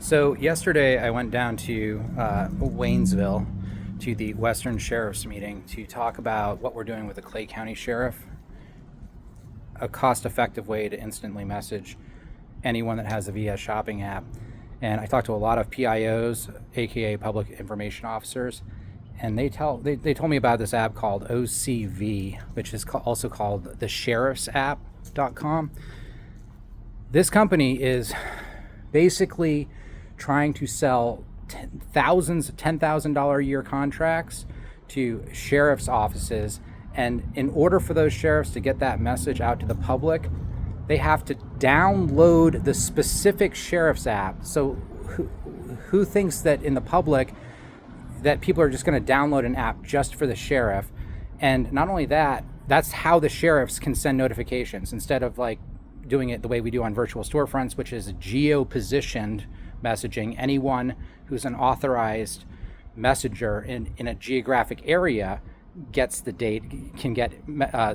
So yesterday I went down to Waynesville to the Western Sheriff's meeting to talk about what we're doing with the Clay County Sheriff, a cost-effective way to instantly message anyone that has a VS shopping app. And I talked to a lot of PIOs, aka public information officers, and they told me about this app called OCV, which is also called the sheriffsapp.com. This company is basically trying to sell $10,000 a year contracts to sheriff's offices. And in order for those sheriffs to get that message out to the public, they have to download the specific sheriff's app. So who thinks that in the public that people are just going to download an app just for the sheriff? And not only that, that's how the sheriffs can send notifications instead of like doing it the way we do on virtual storefronts, which is geo-positioned messaging. Anyone who's an authorized messenger in a geographic area gets the date, can get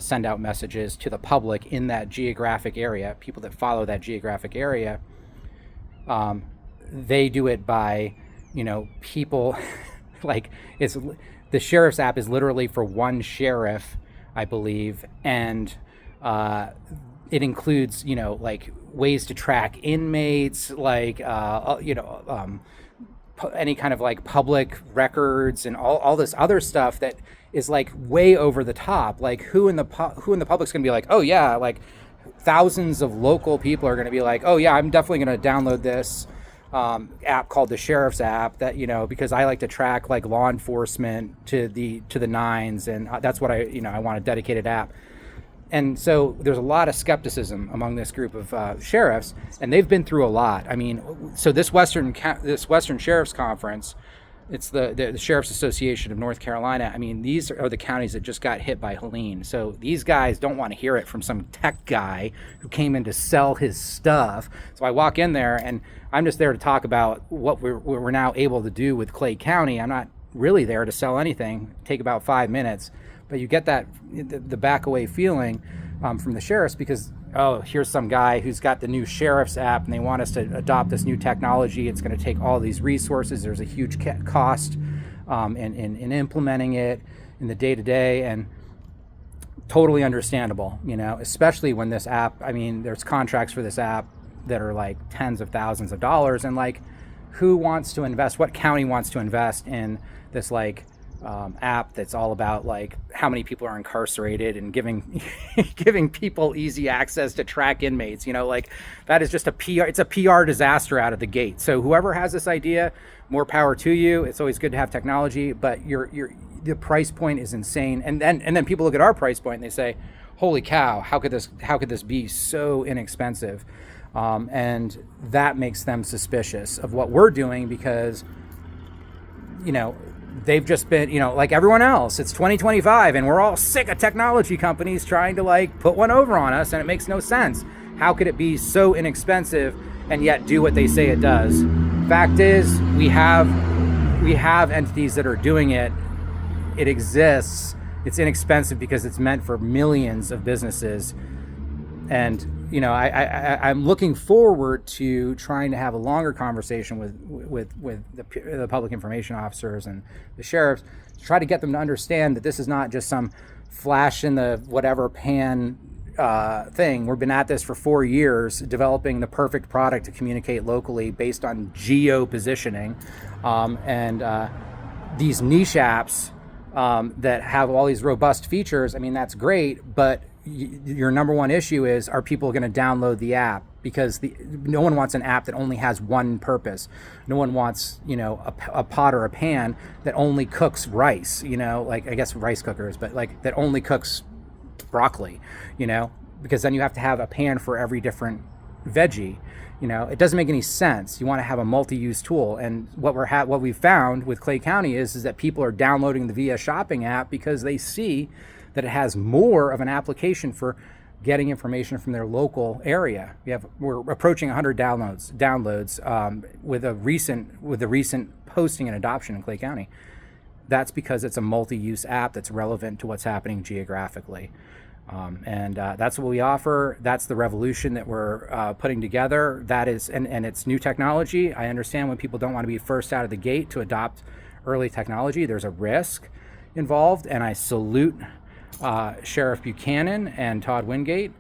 send out messages to the public in that geographic area. People that follow that geographic area, they do it by, people like it's the sheriff's app is literally for one sheriff, I believe, and it includes, like ways to track inmates, like, any kind of like public records and all this other stuff that is like way over the top. Like who in the public's gonna be like, oh yeah, like thousands of local people are gonna be like, oh yeah, I'm definitely gonna download this app called the Sheriff's app that, because I like to track like law enforcement to the nines, and that's what I want a dedicated app. And so there's a lot of skepticism among this group of sheriffs, and they've been through a lot. I mean, so this Western Sheriff's Conference, it's the Sheriff's Association of North Carolina. I mean, these are the counties that just got hit by Helene. So these guys don't want to hear it from some tech guy who came in to sell his stuff. So I walk in there, and I'm just there to talk about what we're now able to do with Clay County. I'm not really there to sell anything. Take about 5 minutes. But you get that the back away feeling from the sheriffs because, oh, here's some guy who's got the new sheriff's app and they want us to adopt this new technology. It's going to take all these resources. There's a huge cost in implementing it in the day-to-day, and totally understandable, especially when this app, I mean, there's contracts for this app that are like tens of thousands of dollars, and like who wants to invest, what county wants to invest in this like app that's all about like how many people are incarcerated and giving people easy access to track inmates. Like that is just it's a PR disaster out of the gate. So whoever has this idea, more power to you. It's always good to have technology, but the price point is insane. And then people look at our price point and they say, holy cow, how could this be so inexpensive? And that makes them suspicious of what we're doing because they've just been, like everyone else, it's 2025 and we're all sick of technology companies trying to like put one over on us, and it makes no sense. How could it be so inexpensive and yet do what they say it does? Fact is, we have entities that are doing it. It exists. It's inexpensive because it's meant for millions of businesses. And I'm looking forward to trying to have a longer conversation with the public information officers and the sheriffs to try to get them to understand that this is not just some flash in the whatever pan thing. We've been at this for 4 years, developing the perfect product to communicate locally based on geo positioning, and these niche apps that have all these robust features. I mean, that's great, but your number one issue is, are people going to download the app? Because no one wants an app that only has one purpose. No one wants, a pot or a pan that only cooks rice, like I guess rice cookers, but like that only cooks broccoli, because then you have to have a pan for every different veggie. It doesn't make any sense. You want to have a multi-use tool. And what we've found with Clay County is that people are downloading the VS Shopping app because they see that it has more of an application for getting information from their local area. We're approaching 100 downloads with the recent posting and adoption in Clay County. That's because it's a multi-use app that's relevant to what's happening geographically. And that's what we offer. That's the revolution that we're putting together. That is, and it's new technology. I understand when people don't want to be first out of the gate to adopt early technology. There's a risk involved, and I salute Sheriff Buchanan and Todd Wingate,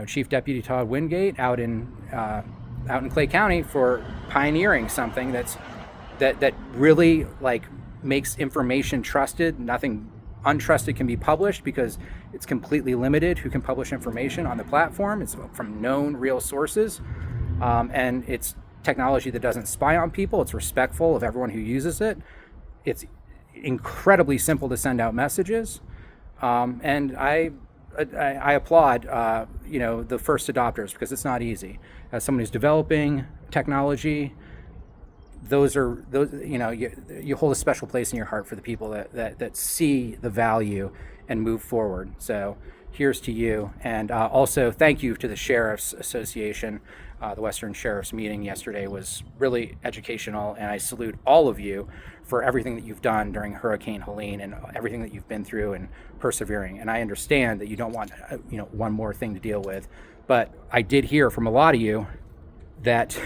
Chief Deputy Todd Wingate out in Clay County for pioneering something that really like makes information trusted. Nothing untrusted can be published because it's completely limited who can publish information on the platform. It's from known real sources, and it's technology that doesn't spy on people. It's respectful of everyone who uses it. It's incredibly simple to send out messages, and I applaud the first adopters, because it's not easy. As someone who's developing technology, those you hold a special place in your heart for the people that see the value and move forward. So here's to you, and also thank you to the Sheriff's Association. The Western Sheriff's meeting yesterday was really educational, and I salute all of you for everything that you've done during Hurricane Helene and everything that you've been through and persevering. And I understand that you don't want one more thing to deal with, but I did hear from a lot of you that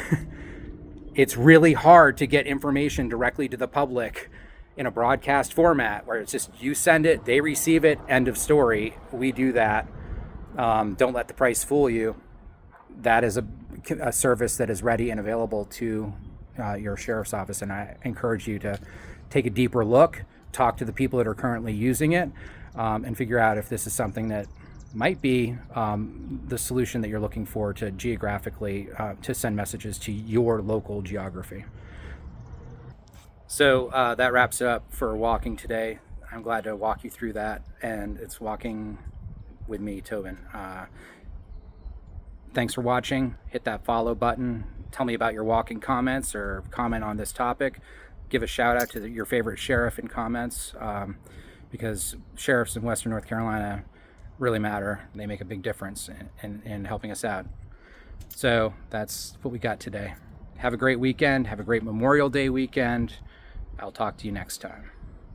it's really hard to get information directly to the public in a broadcast format where it's just you send it, they receive it, end of story. We do that. Don't let the price fool you. That is a service that is ready and available to your sheriff's office, and I encourage you to take a deeper look, talk to the people that are currently using it, and figure out if this is something that might be the solution that you're looking for to geographically to send messages to your local geography. So that wraps it up for walking today. I'm glad to walk you through that, and it's walking with me, Tobin. Thanks for watching. Hit that follow button. Tell me about your walking comments or comment on this topic. Give a shout out to your favorite sheriff in comments, because sheriffs in Western North Carolina really matter. They make a big difference in helping us out. So that's what we got today. Have a great weekend. Have a great Memorial Day weekend. I'll talk to you next time.